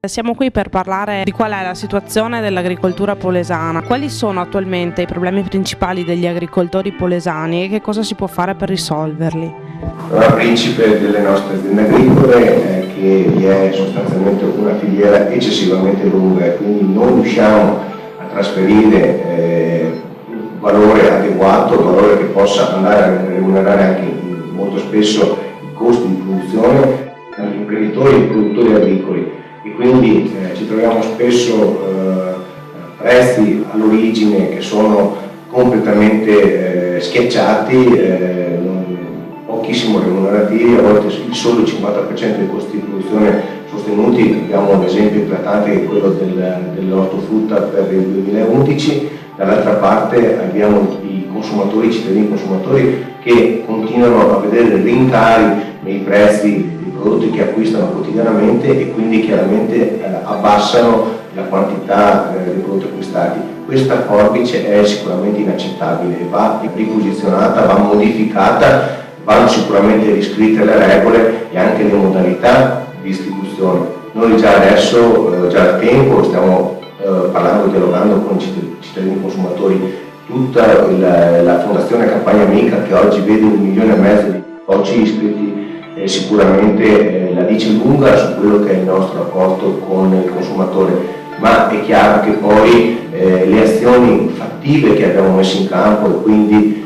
Siamo qui per parlare di qual è la situazione dell'agricoltura polesana. Quali sono attualmente i problemi principali degli agricoltori polesani e che cosa si può fare per risolverli? Il principe delle nostre aziende agricole è che vi è sostanzialmente una filiera eccessivamente lunga e quindi non riusciamo a trasferire valore adeguato, valore che possa andare a remunerare anche molto spesso i costi di produzione agli imprenditori e ai produttori agricoli. E quindi ci troviamo spesso prezzi all'origine che sono completamente schiacciati, pochissimo remunerativi, a volte il solo 50% dei costi di produzione sostenuti. Abbiamo un esempio eclatante che è quello dell'ortofrutta per il 2011, dall'altra parte abbiamo i consumatori, i cittadini consumatori che continuano a vedere rincari nei prezzi prodotti che acquistano quotidianamente e quindi chiaramente abbassano la quantità dei prodotti acquistati. Questa forbice è sicuramente inaccettabile, va riposizionata, va modificata, vanno sicuramente riscritte le regole e anche le modalità di distribuzione. Noi già adesso, già da tempo, stiamo parlando, dialogando con i cittadini consumatori. Tutta la Fondazione Campagna Amica, che oggi vede 1,5 milioni di oggi iscritti, sicuramente la dice lunga su quello che è il nostro rapporto con il consumatore, ma è chiaro che poi le azioni fattive che abbiamo messo in campo, e quindi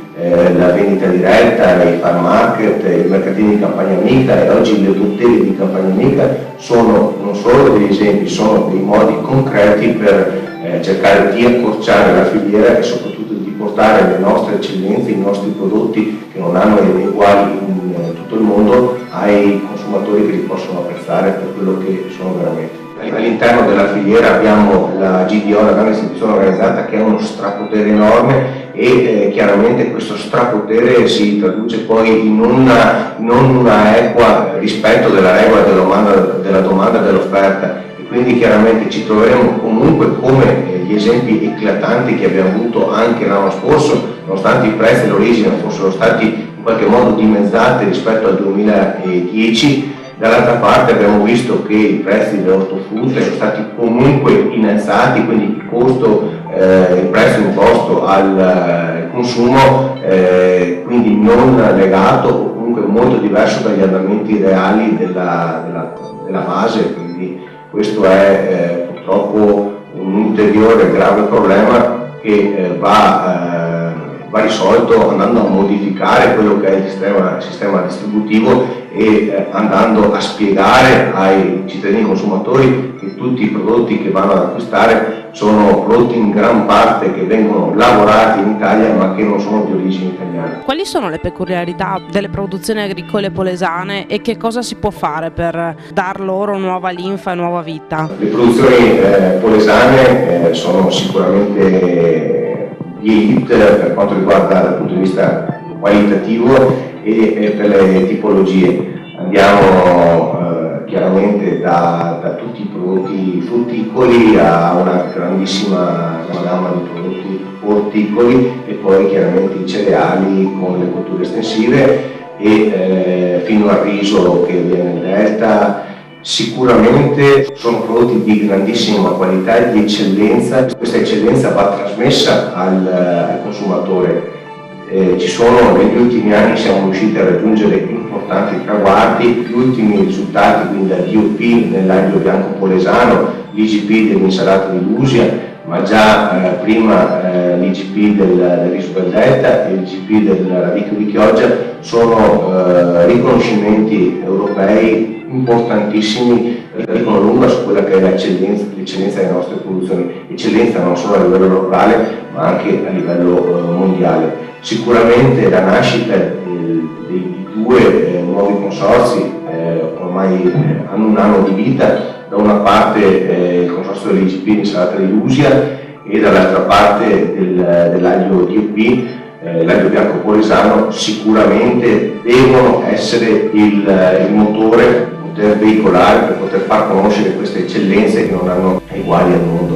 la vendita diretta, i farm market, i mercatini di Campagna Amica e oggi le botteghe di Campagna Amica, sono non solo degli esempi, sono dei modi concreti per cercare di accorciare la filiera e soprattutto di portare le nostre eccellenze, i nostri prodotti che non hanno uguali in tutto il mondo ai consumatori che li possono apprezzare per quello che sono veramente. All'interno della filiera abbiamo la GDO, la grande distribuzione organizzata, che ha uno strapotere enorme e chiaramente questo strapotere si traduce poi in una equa rispetto della regola della domanda e dell'offerta. Quindi chiaramente ci troveremo comunque, come gli esempi eclatanti che abbiamo avuto anche l'anno scorso, nonostante i prezzi all'origine fossero stati in qualche modo dimezzati rispetto al 2010, dall'altra parte abbiamo visto che i prezzi dell'ortofrutta sono stati comunque innalzati, quindi il prezzo imposto al consumo, quindi non legato o comunque molto diverso dagli andamenti reali della base. Quindi questo è purtroppo un ulteriore grave problema che va risolto andando a modificare quello che è il sistema distributivo e andando a spiegare ai cittadini consumatori che tutti i prodotti che vanno ad acquistare sono prodotti in gran parte che vengono lavorati in Italia ma che non sono di origine italiana. Quali sono le peculiarità delle produzioni agricole polesane e che cosa si può fare per dar loro nuova linfa e nuova vita? Le produzioni polesane sono sicuramente di elite per quanto riguarda dal punto di vista qualitativo e per le tipologie. Andiamo chiaramente da tutti i prodotti frutticoli a una grandissima gamma di prodotti orticoli e poi chiaramente i cereali con le colture estensive e fino al riso che viene in delta. Sicuramente sono prodotti di grandissima qualità e di eccellenza. Questa eccellenza va trasmessa al consumatore. Negli ultimi anni siamo riusciti a raggiungere importanti traguardi, gli ultimi risultati, quindi la DOP nell'aglio bianco polesano, l'IGP dell'insalata di Lusia, ma già prima l'IGP del riso del delta e l'IGP del radicchio di Chioggia sono riconoscimenti europei importantissimi, dicono lunga su quella che è l'eccellenza delle nostre produzioni, eccellenza non solo a livello locale ma anche a livello mondiale. Sicuramente la nascita dei due nuovi consorzi ormai hanno un anno di vita, da una parte il consorzio dell'IGP di insalata di Lusia e dall'altra parte dell'aglio DOP, l'aglio bianco polesano, sicuramente devono essere il motore, poter veicolare per poter far conoscere queste eccellenze che non hanno eguali al mondo.